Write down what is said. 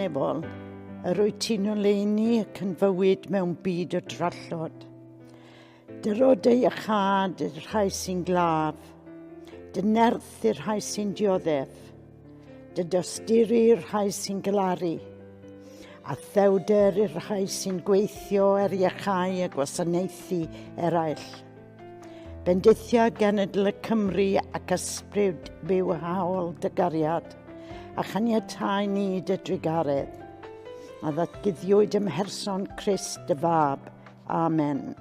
atebol, yr wyt ti'n oleini ac yn fywyd mewn byd o drallod. Dyrod ei achad i'r rhai sy'n glaf, dy nerth i'r rhai sy'n dioddef, dy dosturi i'r rhai sy'n galaru, a thewder i'r rhai sy'n gweithio iachau a gwasanaethu eraill. Bendithia cenedl y Cymru ac ysbryd byw hawl dy gariad, a chaniatau ni dy drigaredd, a ddatguddiwyd ymherson Crist dy fab. Amen.